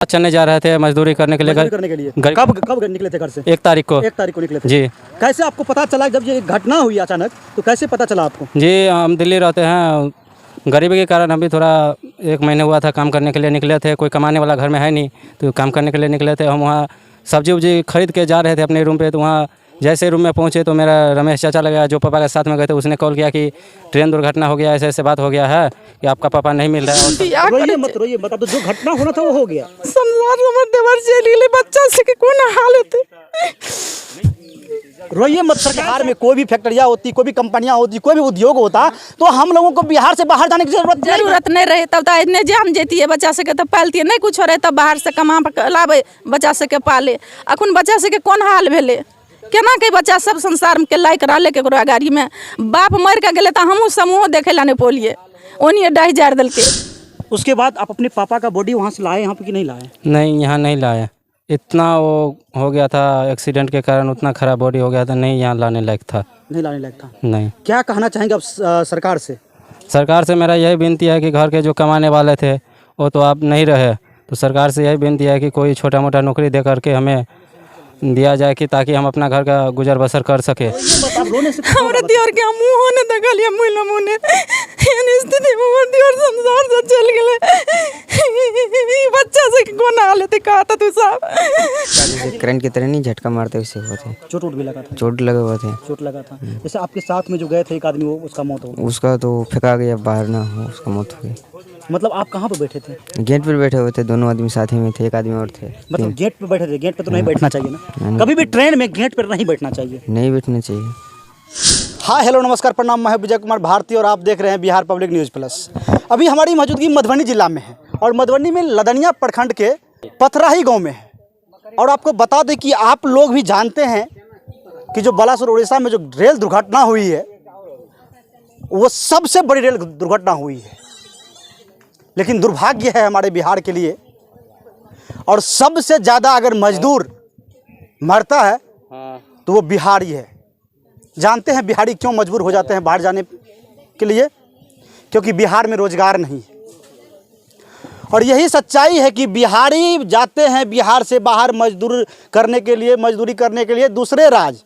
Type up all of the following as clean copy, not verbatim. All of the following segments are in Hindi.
चलने जा रहे थे मजदूरी करने के लिए। कब कब निकले थे घर से? 1 तारीख को। 1 तारीख को निकले थे जी। कैसे आपको पता चला जब ये घटना हुई अचानक, तो कैसे पता चला आपको? जी, हम दिल्ली रहते हैं, गरीबी के कारण हम भी थोड़ा 1 महीने हुआ था काम करने के लिए निकले थे। कोई कमाने वाला घर में है नहीं, तो काम करने के लिए निकले थे। हम वहाँ सब्जी उब्जी खरीद के जा रहे थे अपने रूम पे। तो वहाँ जैसे रूम में पहुँचे तो मेरा रमेश चाचा लगा, जो पापा के साथ में गए थे, उसने कॉल किया कि ट्रेन दुर्घटना हो गया, ऐसे ऐसे बात हो गया है कि आपका पापा नहीं मिल रहा है। रोइए मत, अब जो घटना होना था वो हो गया। बच्चा से कौन हाल होते। रोइए मत, सरकार में कोई भी फैक्ट्रियाँ होती, कोई भी कंपनियाँ होती, कोई भी उद्योग होता, तो हम लोगों को बिहार से बाहर जाने की जरूरत नहीं रहे। तब तो इतने जान जेती है बच्चा से के तो पालती नहीं कुछ हो रहे, तब बाहर से कमा लावे बच्चा से के पाले। अखुन बच्चा से के कौन हाल भेले, केना के बच्चा सब संसार में के लायक रहले के गाड़ी में बाप मर के गेले तो हमहू समूह देखे ला नहीं पोलिए ओनिए डाही जार दल के। उसके बाद आप अपने पापा का बॉडी वहाँ से लाए यहाँ पे कि नहीं लाए? नहीं, यहाँ नहीं लाए। इतना वो हो गया था एक्सीडेंट के कारण, उतना खराब बॉडी हो गया था, नहीं यहाँ लाने लायक था। नहीं लाने लायक था। नहीं। क्या कहना चाहेंगे आप सरकार से? सरकार से मेरा यही विनती है कि घर के जो कमाने वाले थे वो तो आप नहीं रहे, तो सरकार से यही विनती है कि कोई छोटा मोटा नौकरी दे करके हमें दिया जाए कि ताकि हम अपना घर का गुजर बसर कर सके। हमरा दियोर के मुंह होने दगलिया मुइला मुने एन स्थिति में हमर दियोर संसार से चल गेले। बच्चा से कोन हाल है कहा था तू साहब? करंट की तरह नहीं झटका मारते वैसे हुआ था। चोट भी लगा था? चोट लगा हुआ था। चोट लगा था। जैसे आपके साथ में जो गए थे एक आदमी, वो उसका मौत हो गई? उसका तो फेंका गया बाहर ना हो, उसका मौत हो गई। मतलब आप कहाँ पे बैठे थे? गेट पर बैठे हुए थे, दोनों आदमी साथ ही में थे, एक आदमी और थे। मतलब गेट पे बैठे थे? गेट पे तो नहीं बैठना चाहिए ना, कभी भी ट्रेन में गेट पर नहीं बैठना चाहिए। नहीं बैठना चाहिए। हाँ, हेलो नमस्कार, प्रणाम। मैं विजय कुमार भारती और आप देख रहे हैं बिहार पब्लिक न्यूज़ प्लस। अभी हमारी मौजूदगी मधुबनी जिला में है और मधुबनी में लदनिया प्रखंड के पथराही गांव में है। और आपको बता दें कि आप लोग भी जानते हैं कि जो बालासोर उड़ीसा में जो रेल दुर्घटना हुई है वो सबसे बड़ी रेल दुर्घटना हुई है। लेकिन दुर्भाग्य है हमारे बिहार के लिए, और सबसे ज़्यादा अगर मजदूर मरता है तो वो बिहारी है। जानते हैं बिहारी क्यों मजबूर हो जाते हैं बाहर जाने के लिए? क्योंकि बिहार में रोजगार नहीं है। और यही सच्चाई है कि बिहारी जाते हैं बिहार से बाहर मजदूरी करने के लिए दूसरे राज्य।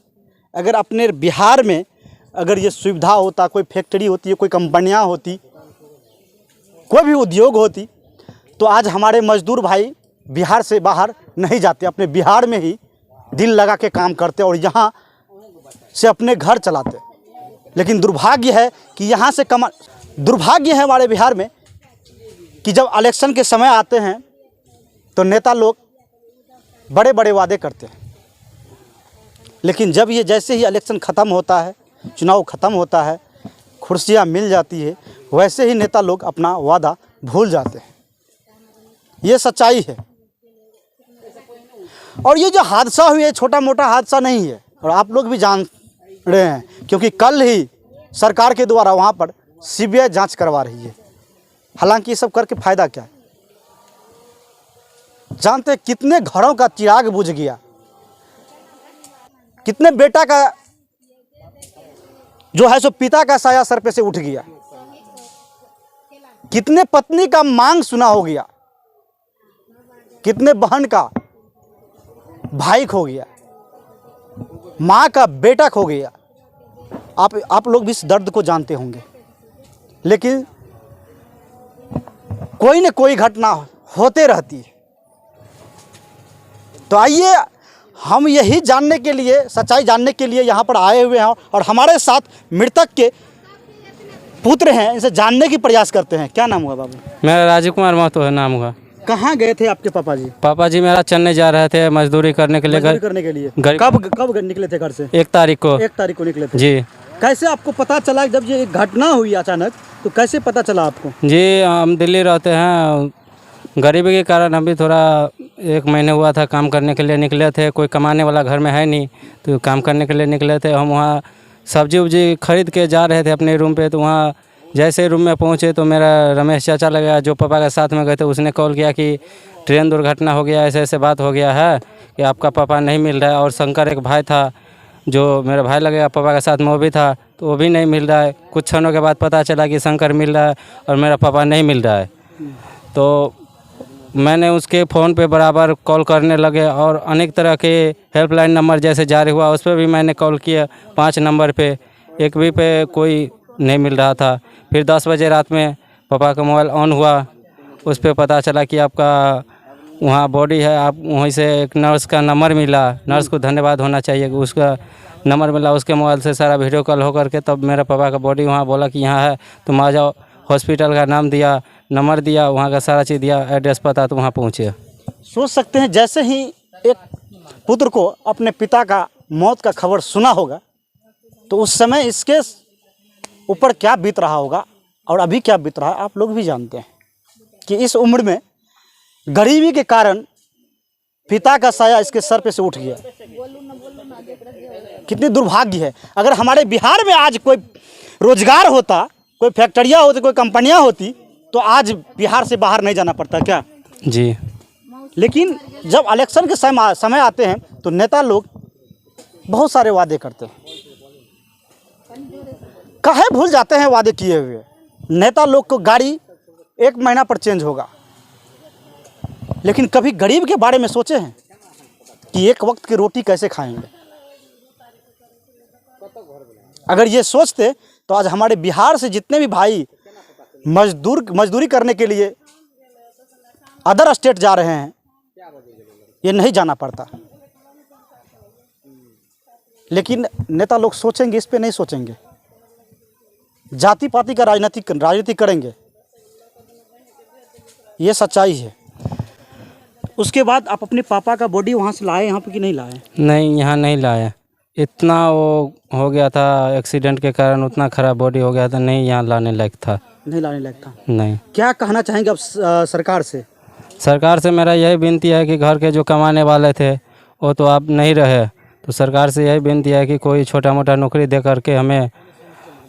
अगर अपने बिहार में अगर ये सुविधा होता, कोई फैक्ट्री होती है, कोई कंपनियां होती, कोई भी उद्योग होती, तो आज हमारे मजदूर भाई बिहार से बाहर नहीं जाते, अपने बिहार में ही दिल लगा के काम करते और यहाँ से अपने घर चलाते। लेकिन दुर्भाग्य है कि यहाँ से दुर्भाग्य है हमारे बिहार में कि जब इलेक्शन के समय आते हैं तो नेता लोग बड़े बड़े वादे करते हैं, लेकिन जब ये जैसे ही इलेक्शन ख़त्म होता है, चुनाव ख़त्म होता है, कुर्सियाँ मिल जाती है, वैसे ही नेता लोग अपना वादा भूल जाते हैं। ये सच्चाई है। और ये जो हादसा हुआ है छोटा मोटा हादसा नहीं है, और आप लोग भी जान रहे हैं, क्योंकि कल ही सरकार के द्वारा वहाँ पर सीबीआई जांच करवा रही है। हालांकि ये सब करके फ़ायदा क्या है? जानते हैं कितने घरों का चिराग बुझ गया, कितने बेटा का जो है सो पिता का साया सर पे से उठ गया, कितने पत्नी का मांग सुना हो गया, कितने बहन का भाई खो गया, माँ का बेटा खो गया। आप लोग भी इस दर्द को जानते होंगे। लेकिन कोई न कोई घटना होते रहती है। तो आइए हम यही जानने के लिए, सच्चाई जानने के लिए यहाँ पर आए हुए हैं और हमारे साथ मृतक के पुत्र हैं, इनसे जानने की प्रयास करते हैं। क्या नाम हुआ बाबू? मेरा राजीव कुमार महतो है नाम हुआ। कहाँ गए थे आपके पापा जी? पापा जी मेरा चलने जा रहे थे मजदूरी करने के लिए। कब निकले थे घर से? 1 तारीख को। 1 तारीख को निकले थे। जी। कैसे आपको पता चला जब ये घटना हुई अचानक, तो कैसे पता चला आपको? जी, हम दिल्ली रहते हैं, गरीबी के कारण हम भी थोड़ा 1 महीने हुआ था काम करने के लिए निकले थे। कोई कमाने वाला घर में है नहीं, तो काम करने के लिए निकले थे। हम वहाँ सब्जी उब्जी खरीद के जा रहे थे अपने रूम पे। तो वहाँ जैसे रूम में पहुँचे तो मेरा रमेश चाचा लगा, जो पापा के साथ में गए थे, उसने कॉल किया कि ट्रेन दुर्घटना हो गया, ऐसे ऐसे बात हो गया है कि आपका पापा नहीं मिल रहा है। और शंकर एक भाई था जो मेरा भाई लगेगा पापा के साथ में, वो भी था, तो वो भी नहीं मिल रहा है। कुछ क्षणों के बाद पता चला कि शंकर मिल रहा है और मेरा पापा नहीं मिल रहा है। तो मैंने उसके फ़ोन पे बराबर कॉल करने लगे और अनेक तरह के हेल्पलाइन नंबर जैसे जारी हुआ उस पर भी मैंने कॉल किया 5 नंबर पे, एक भी पे कोई नहीं मिल रहा था। फिर 10 बजे रात में पापा का मोबाइल ऑन हुआ, उस पर पता चला कि आपका वहाँ बॉडी है। आप वहीं से एक नर्स का नंबर मिला, नर्स को धन्यवाद होना चाहिए कि उसका नंबर मिला। उसके मोबाइल से सारा वीडियो कॉल हो करके तब मेरे पापा का बॉडी वहाँ बोला कि यहाँ है, तुम आ जाओ। हॉस्पिटल का नाम दिया, नंबर दिया, वहाँ का सारा चीज़ दिया, एड्रेस पता, तो वहाँ पहुँचे। सोच सकते हैं जैसे ही एक पुत्र को अपने पिता का मौत का खबर सुना होगा तो उस समय इसके ऊपर क्या बीत रहा होगा और अभी क्या बीत रहा है आप लोग भी जानते हैं कि इस उम्र में गरीबी के कारण पिता का साया इसके सर पे से उठ गया। कितनी दुर्भाग्य है। अगर हमारे बिहार में आज कोई रोजगार होता, कोई फैक्ट्रियाँ होती, कोई कंपनियाँ होती तो आज बिहार से बाहर नहीं जाना पड़ता क्या जी। लेकिन जब इलेक्शन के समय आते हैं तो नेता लोग बहुत सारे वादे करते हैं, काहे भूल जाते हैं वादे किए हुए। नेता लोग को गाड़ी 1 महीना पर चेंज होगा, लेकिन कभी गरीब के बारे में सोचे हैं कि एक वक्त की रोटी कैसे खाएंगे। अगर ये सोचते तो आज हमारे बिहार से जितने भी भाई मजदूरी करने के लिए अदर स्टेट जा रहे हैं ये नहीं जाना पड़ता। लेकिन नेता लोग सोचेंगे, इस पे नहीं सोचेंगे, जाति पाति का राजनीति करेंगे, ये सच्चाई है। उसके बाद आप अपने पापा का बॉडी वहाँ से लाए यहाँ पे कि नहीं लाए? नहीं, यहाँ नहीं लाए। इतना वो हो गया था एक्सीडेंट के कारण, उतना ख़राब बॉडी हो गया था, नहीं यहाँ लाने लायक था। नहीं लाने लायक था। नहीं। क्या कहना चाहेंगे अब सरकार से? सरकार से मेरा यही विनती है कि घर के जो कमाने वाले थे वो तो अब नहीं रहे, तो सरकार से यही विनती है कि कोई छोटा मोटा नौकरी दे करके हमें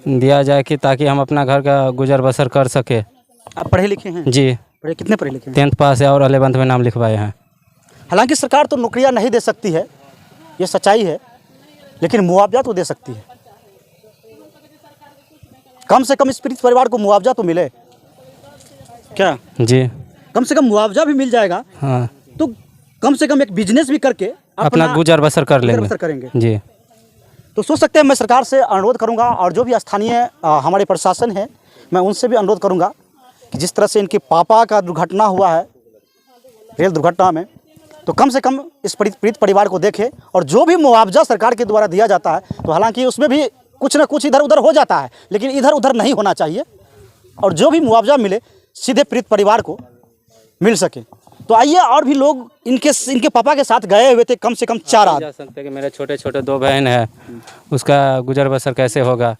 दिया जाए कि ताकि हम अपना घर का गुजर बसर कर सके। आप पढ़े लिखे हैं? जी। कितने पढ़े लिखे हैं? 10th पास है और 11th में नाम लिखवाए हैं। हालांकि सरकार तो नौकरियां नहीं दे सकती है, ये सच्चाई है, लेकिन मुआवजा तो दे सकती है। कम से कम इस पीड़ित परिवार को मुआवजा तो मिले क्या? जी। कम से कम मुआवजा भी मिल जाएगा। हाँ। तो कम से कम एक बिजनेस भी करके अपना गुजर बसर कर लेंगे। करेंगे। जी। तो सोच सकते हैं, मैं सरकार से अनुरोध करूंगा और जो भी स्थानीय हमारे प्रशासन है मैं उनसे भी अनुरोध करूंगा कि जिस तरह से इनके पापा का दुर्घटना हुआ है रेल दुर्घटना में, तो कम से कम इस पीड़ित परिवार को देखे और जो भी मुआवजा सरकार के द्वारा दिया जाता है तो हालांकि उसमें भी कुछ ना कुछ इधर उधर हो जाता है, लेकिन इधर उधर नहीं होना चाहिए और जो भी मुआवजा मिले सीधे पीड़ित परिवार को मिल सके। तो आइए, और भी लोग इनके पापा के साथ गए हुए थे, कम से कम 4 आदमी। जा सकते कि मेरे छोटे छोटे 2 बहन है, उसका गुजर बसर कैसे होगा।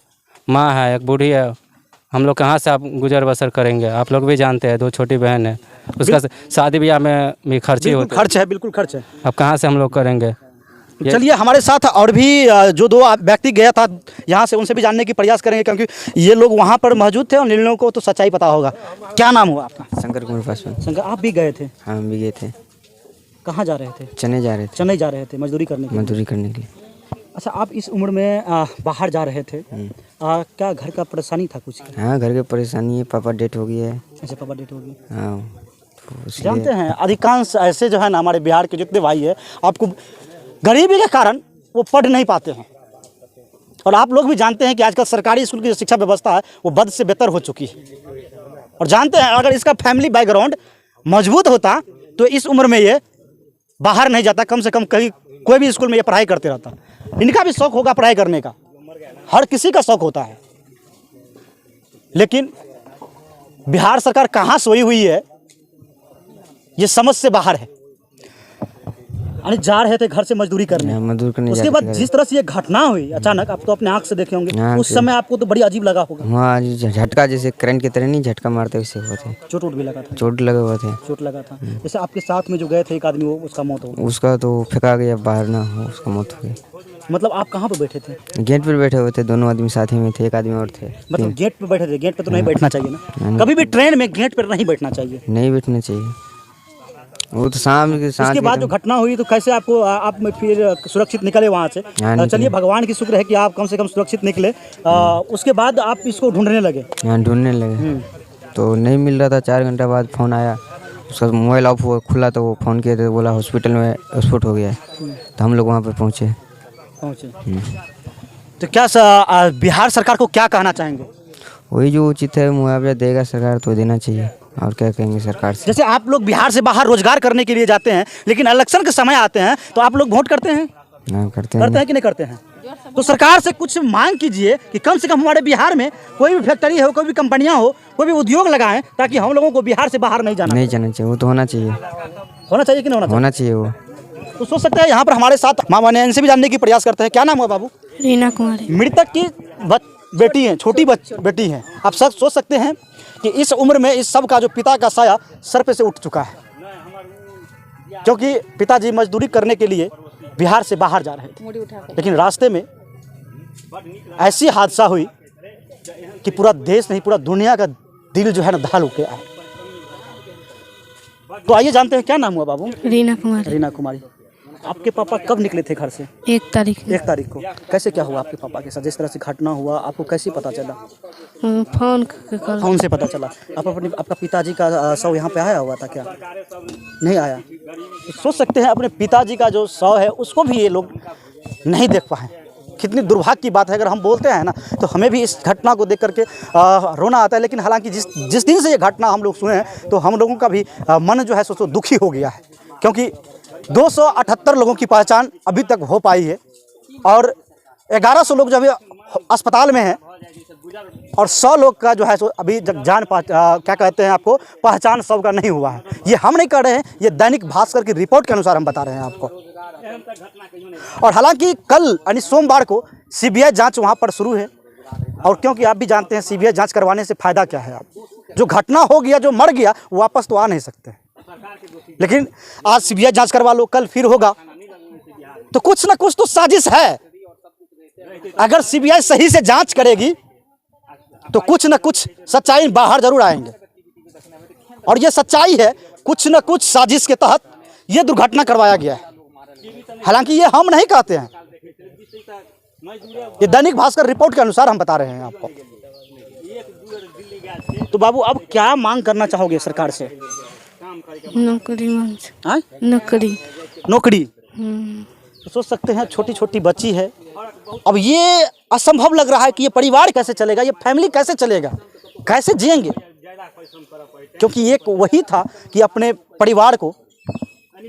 माँ है, एक बूढ़ी है, हम लोग कहाँ से आप गुजर बसर करेंगे। आप लोग भी जानते हैं 2 छोटी बहन है, उसका शादी ब्याह में भी खर्च ही होता है। खर्च है, बिल्कुल खर्च है। अब कहाँ से हम लोग करेंगे। चलिए, हमारे साथ और भी जो 2 व्यक्ति गया था यहाँ से, उनसे भी जानने की प्रयास करेंगे क्योंकि ये लोग वहाँ पर मौजूद थे और इन लोगों को तो सच्चाई पता होगा। क्या नाम हुआ आपका? शंकर कुमार पासवान। शंकर, आप भी गए थे? हाँ, हम भी गए थे। कहाँ जा रहे थे? चेन्नई जा रहे थे। चेन्नई जा रहे थे मजदूरी करने के लिए। मजदूरी करने के लिए। अच्छा, आप इस उम्र में बाहर जा रहे थे, क्या घर का परेशानी था कुछ? हाँ, घर की परेशानी है, पापा डेथ हो गई है। अच्छा, पापा डेथ हो गई। हाँ, तो जानते हैं अधिकांश ऐसे जो है ना हमारे बिहार के जितने भाई है, आपको गरीबी के कारण वो पढ़ नहीं पाते हैं। और आप लोग भी जानते हैं कि आजकल सरकारी स्कूल की जो शिक्षा व्यवस्था है वो बद से बेहतर हो चुकी है। और जानते हैं अगर इसका फैमिली बैकग्राउंड मजबूत होता तो इस उम्र में ये बाहर नहीं जाता, कम से कम कहीं कोई भी स्कूल में ये पढ़ाई करते रहता। इनका भी शौक होगा पढ़ाई करने का, हर किसी का शौक होता है, लेकिन बिहार सरकार कहाँ सोई हुई है ये समझ से बाहर है। यानी जा रहे थे घर से मजदूरी करने, मजदूर करने। उसके बाद जिस तरह से ये घटना हुई अचानक, आप तो अपने आंख से देखे होंगे, उस समय आपको तो बड़ी अजीब लगा होगा। वहाँ झटका जैसे करंट की तरह नहीं झटका मारते वैसे हुआ था। चोट भी लगा था? चोट लगे हुए थे। चोट लगा था। जैसे आपके साथ में जो गए थे एक आदमी, वो उसका मौत हो गई। उसका तो फेंका गया बाहर ना हो, उसका मौत हो गई। मतलब आप कहाँ पे बैठे थे? गेट पर बैठे हुए थे, 2 आदमी साथ ही में थे, एक आदमी और थे। मतलब गेट पे बैठे थे? गेट पे तो नहीं बैठना चाहिए ना, कभी भी ट्रेन में गेट पर नहीं बैठना चाहिए। नहीं बैठना चाहिए, वो तो शाम के साथ। उसके बाद जो घटना हुई तो कैसे आपको आप फिर सुरक्षित निकले वहाँ से? चलिए, भगवान की शुक्र है कि आप कम से कम सुरक्षित निकले। उसके बाद आप इसको ढूंढने लगे? हाँ, ढूंढने लगे तो नहीं मिल रहा था। 4 घंटा बाद फ़ोन आया उसका मोबाइल ऑफ हुआ खुला तो वो फ़ोन किया तो बोला हॉस्पिटल में विस्फोट हो गया है। तो हम लोग वहाँ पर पहुँचे। तो क्या बिहार सरकार को क्या कहना चाहेंगे? वही जो उचित है मुआवजा देगा सरकार तो देना चाहिए, और क्या कहेंगे सरकार से। जैसे आप लोग बिहार से बाहर रोजगार करने के लिए जाते हैं, लेकिन इलेक्शन के समय आते हैं तो आप लोग वोट करते हैं? हाँ, करते करते हैं कि नहीं करते हैं? तो सरकार से कुछ मांग कीजिए कि कम से कम हमारे बिहार में कोई भी फैक्ट्री हो, कोई भी कंपनियां हो, कोई भी उद्योग लगाएं, ताकि हम लोगों को बिहार से बाहर नहीं जाना चाहिए। वो तो होना चाहिए। होना चाहिए कि नहीं होना चाहिए वो। तो सोच सकते हैं यहाँ पर हमारे साथ मामा ने, इनसे भी जानने की प्रयास करते हैं। क्या नाम है बाबू? रीना कुमारी। मृतक की बेटी है, छोटी बेटी है। आप सब सोच सकते हैं कि इस उम्र में इस सब का जो पिता का साया सर पे से उठ चुका है, क्योंकि पिताजी मजदूरी करने के लिए बिहार से बाहर जा रहे थे, लेकिन रास्ते में ऐसी हादसा हुई कि पूरा देश नहीं, पूरा दुनिया का दिल जो है ना दहल उठे आए। तो आइए जानते हैं, क्या नाम हुआ बाबू? रीना कुमारी। रीना कुमारी। आपके पापा कब निकले थे घर से? 1 तारीख। 1 तारीख को। कैसे क्या हुआ आपके पापा के साथ? जिस तरह से घटना हुआ आपको कैसे पता चला? फोन से पता चला। आपका पिताजी का शव यहाँ पे आया हुआ था क्या? नहीं आया। तो सोच सकते हैं अपने पिताजी का जो शव है उसको भी ये लोग नहीं देख पाए। कितनी दुर्भाग्य की बात है। अगर हम बोलते हैं ना तो हमें भी इस घटना को देख करके रोना आता है, लेकिन हालांकि जिस दिन से ये घटना हम लोग सुने हैं तो हम लोगों का भी मन जो है सो दुखी हो गया है, क्योंकि 278 लोगों की पहचान अभी तक हो पाई है और 1100 लोग जो अभी अस्पताल में हैं और 100 लोग का जो है सो अभी क्या कहते हैं आपको, पहचान सबका नहीं हुआ है। ये हम नहीं कर रहे हैं, ये दैनिक भास्कर की रिपोर्ट के अनुसार हम बता रहे हैं आपको। और हालांकि कल यानी सोमवार को सीबीआई जांच वहां पर शुरू है, और क्योंकि आप भी जानते हैं सीबीआई जांच करवाने से फायदा क्या है। आप जो घटना हो गया, जो मर गया, वो वापस तो आ नहीं सकते, लेकिन आज सीबीआई जांच करवा लो, कल फिर होगा, तो कुछ ना कुछ तो साजिश है। अगर सीबीआई सही से जांच करेगी तो कुछ ना कुछ सच्चाई बाहर जरूर आएंगे, और ये सच्चाई है, कुछ ना कुछ साजिश के तहत ये दुर्घटना करवाया गया है। हालांकि ये हम नहीं कहते हैं, ये दैनिक भास्कर रिपोर्ट के अनुसार हम बता रहे हैं आपको। तो बाबू अब क्या मांग करना चाहोगे सरकार से? नौकरी हाँ? नौकरी। तो सोच सकते हैं छोटी छोटी बच्ची है। अब ये असंभव लग रहा है कि ये परिवार कैसे चलेगा, ये फैमिली कैसे चलेगा, कैसे जिएंगे, क्योंकि एक वही था कि अपने परिवार को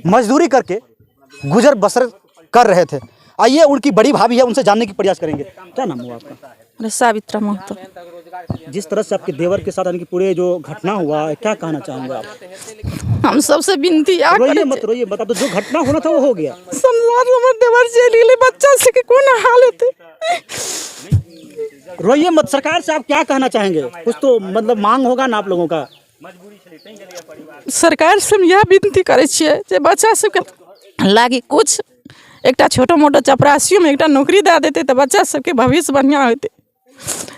मजदूरी करके गुजर बसर कर रहे थे। आइए उनकी बड़ी भाभी है, उनसे जानने की प्रयास करेंगे। क्या नाम हुआ आपका? सावित्रा महतो। जिस तरह से आपके देवर के साथ यानी कि पूरे जो घटना हुआ, क्या कहना चाहेंगे आप? हम सबसे विनती रोइए मत, रोइए मत। अब तो जो घटना होना था वो हो गया। संसार में देवर चली ले, बच्चा से के कौन हाल होते। रोइए मत। सरकार से आप क्या कहना चाहेंगे? कुछ तो मतलब मांग होगा ना आप लोगों का। सरकार से हम यह विनती करे छियै जे बच्चा सबके लागी कुछ एकटा छोटा मोटा चपरासियों में एकटा नौकरी दे देते तो बच्चा सबके भविष्य बढ़िया होते।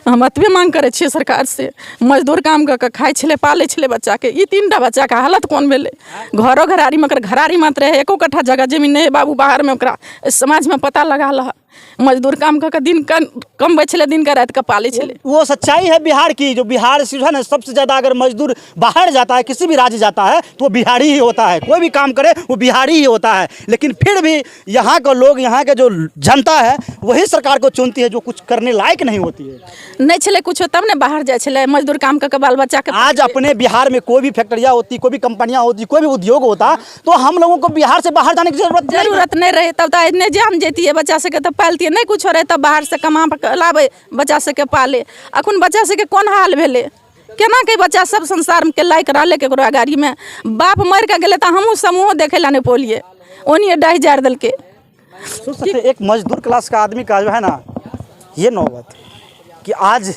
हम अतबे मांग करे छियै सरकार से। मजदूर काम कर के खाए छले, पाले छले बच्चा के। ई 3टा बच्चा का हालत कौन भेले? घरो घरारी में घरारी मात्र है, एको कट्ठा जगह जमीन नहीं बाबू बाहर में ओकरा समाज में पता लगा ला। मजदूर काम कर दिन का कम छले, दिन का रात का पाले छले। वो सच्चाई है बिहार की। जो बिहार से है ना सबसे ज़्यादा अगर मजदूर बाहर जाता है, किसी भी राज्य जाता है, तो वो बिहारी ही होता है। कोई भी काम करे वो बिहारी ही होता है। लेकिन फिर भी यहाँ के लोग, यहाँ के जो जनता है वही सरकार को चुनती है जो कुछ करने लायक नहीं होती है। नहीं छले कुछ तब ने बाहर जाए छले मजदूर काम करके बाल बच्चा के। आज अपने बिहार में कोई भी फैक्ट्रियाँ होती, कोई भी कंपनियाँ होती, कोई भी उद्योग होता, तो हम लोगों को बिहार से बाहर जाने की जरूरत नहीं रहे। तब तो इतने जान जेती है बच्चा से के तो पालती नहीं कुछ हो रहे, तब बाहर से कमा लावे बच्चा से के पाले। अखुन बच्चा से के कौन हाल भेले? केना के बच्चा सब संसार में के लायक रहले केकरो अगाड़ी में। बाप मर के गेले तो हमहू समूह देखे ला नहीं पोलिए, ओनिए डाह जार दल के। एक मजदूर क्लास का आदमी का जो है ना ये नौबत कि आज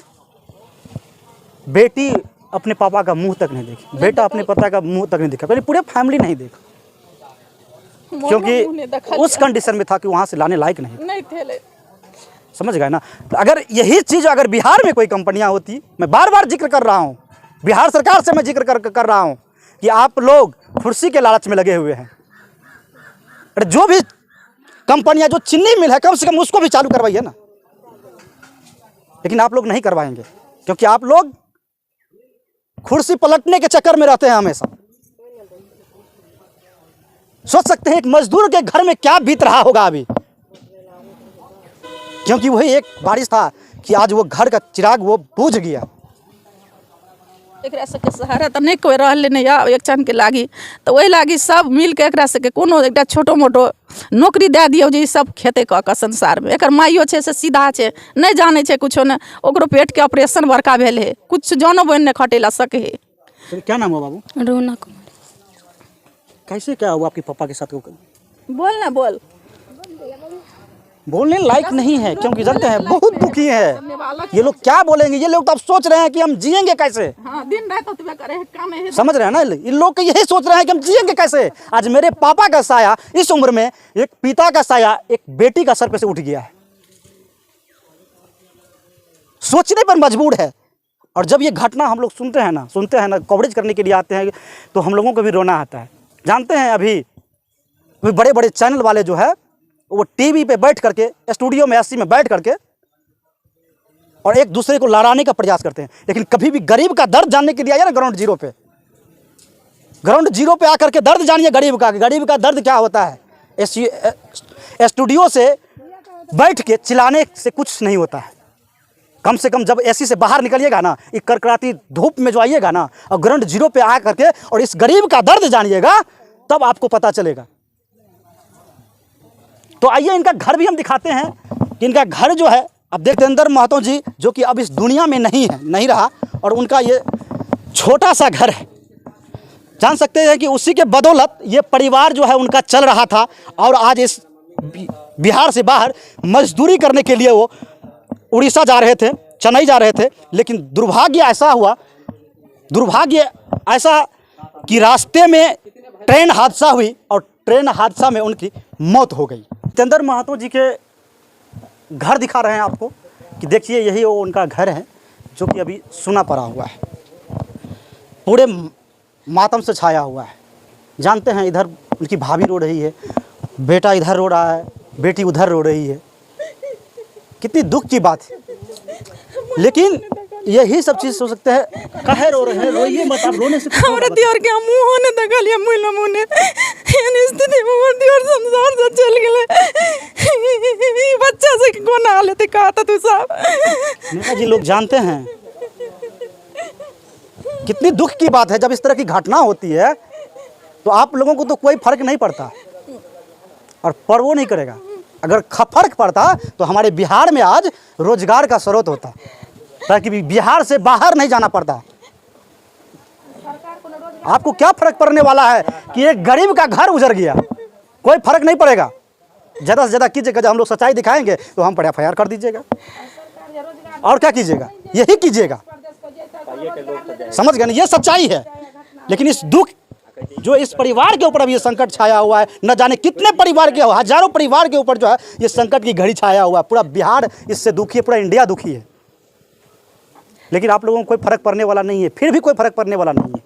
बेटी अपने पापा का मुंह तक नहीं देखी, बेटा अपने पिता का मुंह तक नहीं देखा, पहले पूरे फैमिली नहीं देखा, क्योंकि उस कंडीशन में था कि वहाँ से लाने लायक नहीं थे। समझ गए ना? तो अगर यही चीज़ अगर बिहार में कोई कंपनियां होती, मैं बार बार जिक्र कर रहा हूँ, बिहार सरकार से मैं जिक्र कर रहा हूँ कि आप लोग कुर्सी के लालच में लगे हुए हैं। अरे जो भी कंपनियां, जो चीनी मिल है, कम से कम उसको भी चालू करवाइए ना। लेकिन आप लोग नहीं करवाएंगे, क्योंकि आप लोग कुर्सी पलटने के चक्कर में रहते हैं हमेशा। सोच सकते हैं एक मजदूर के घर में क्या बीत रहा होगा अभी, क्योंकि वही एक बारिश था कि आज वो घर का चिराग वो बुझ गया। एकरा सबके सहारा तो नहीं कोई रहले नहीं एक क्षण के लागी, तो वही लागी सब मिल के एकरा सबके कोनो एकटा छोटो मोटो नौकरी दे दियो जे ई सब खेते कऽ के संसार में। एकर माइयो छै से सीधा छै, नहीं जाने छै कुछो ने, ओकरो पेट के ऑपरेशन बड़का भेल है, कुछ जानो बन नहीं खटेला सके है। तो क्या नाम हुआ बाबू? रोना कुमारी। कैसे क्या हुआ आपके पापा के साथ? बोल ना बोल, बोलने लायक नहीं है, क्योंकि जानते हैं बहुत दुखी है ये लोग। क्या बोलेंगे ये लोग? तो अब सोच रहे हैं कि हम जिएंगे कैसे। हाँ, दिन रात तो करे काम है। समझ रहे हैं ना, इन लोग के यही सोच रहे हैं कि हम जिएंगे कैसे। आज मेरे पापा का साया इस उम्र में, एक पिता का साया एक बेटी का सर पे से उठ गया है, सोचने पर मजबूर है। और जब ये घटना हम लोग सुनते हैं ना, कवरेज करने के लिए आते हैं, तो हम लोगों को भी रोना आता है। जानते हैं अभी बड़े बड़े चैनल वाले जो है वो टीवी पे बैठ करके, स्टूडियो में एसी में बैठ करके और एक दूसरे को लड़ाने का प्रयास करते हैं, लेकिन कभी भी गरीब का दर्द जानने के लिए आइए ना ग्राउंड जीरो पे आकर के दर्द जानिए गरीब का दर्द क्या होता है। स्टूडियो से बैठ के चिल्लाने से कुछ नहीं होता है। कम से कम जब एसी से बाहर निकलिएगा ना, एक कड़कड़ाती धूप में जो आइएगा ना, और ग्राउंड जीरो पे आ करके और इस गरीब का दर्द जानिएगा, तब आपको पता चलेगा। तो आइए इनका घर भी हम दिखाते हैं कि इनका घर जो है, अब देवेंद्र महतो जी जो कि अब इस दुनिया में नहीं रहा, और उनका ये छोटा सा घर है। जान सकते हैं कि उसी के बदौलत ये परिवार जो है उनका चल रहा था, और आज इस बिहार से बाहर मजदूरी करने के लिए वो उड़ीसा जा रहे थे, चेन्नई जा रहे थे। लेकिन दुर्भाग्य ऐसा कि रास्ते में ट्रेन हादसा हुई और ट्रेन हादसा में उनकी मौत हो गई। देवेंद्र महतो जी के घर दिखा रहे हैं आपको कि देखिए यही वो उनका घर है जो कि अभी सूना पड़ा हुआ है, पूरे मातम से छाया हुआ है। जानते हैं इधर उनकी भाभी रो रही है, बेटा इधर रो रहा है, बेटी उधर रो रही है। कितनी दुख की बात है, लेकिन यही सब चीज हो सकते हैं। कहे रो रहे हैं, रोइए मत, आप रोने से हमरा दियोर के मुंह होने दगलिया मुइला मुने एन स्थिति में हमर दियोर संसार से चल गेले। ई बच्चा से कोन हालत कहता तू साहब। नेता जी, लोग जानते हैं कितनी दुख की बात है। जब इस तरह की घटना होती है तो आप लोगों को तो कोई फर्क नहीं पड़ता, और परवाह नहीं करेगा। अगर फर्क पड़ता तो हमारे बिहार में आज रोजगार का स्रोत होता, ताकि बिहार से बाहर नहीं जाना पड़ता। आपको क्या फर्क पड़ने वाला है कि एक गरीब का घर उजड़ गया? कोई फर्क नहीं पड़ेगा। ज़्यादा से ज़्यादा कीजिएगा, जब हम लोग सच्चाई दिखाएंगे तो हम पर FIR कर दीजिएगा, और क्या कीजिएगा, यही कीजिएगा। समझ गए ना, ये सच्चाई है। लेकिन इस दुख जो इस परिवार के ऊपर अभी ये संकट छाया हुआ है, न जाने कितने परिवार के, हजारों परिवार के ऊपर जो है ये संकट की घड़ी छाया हुआ है। पूरा बिहार इससे दुखी है, पूरा इंडिया दुखी है। लेकिन आप लोगों को कोई फर्क पड़ने वाला नहीं है, फिर भी कोई फर्क पड़ने वाला नहीं है।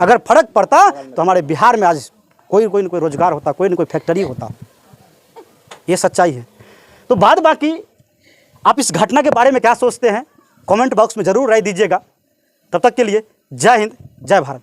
अगर फर्क पड़ता तो हमारे बिहार में आज कोई न कोई रोजगार होता, कोई न कोई फैक्ट्री होता। ये सच्चाई है। तो बाद बाकी आप इस घटना के बारे में क्या सोचते हैं, कमेंट बॉक्स में ज़रूर राय दीजिएगा। तब तक के लिए जय हिंद, जय भारत।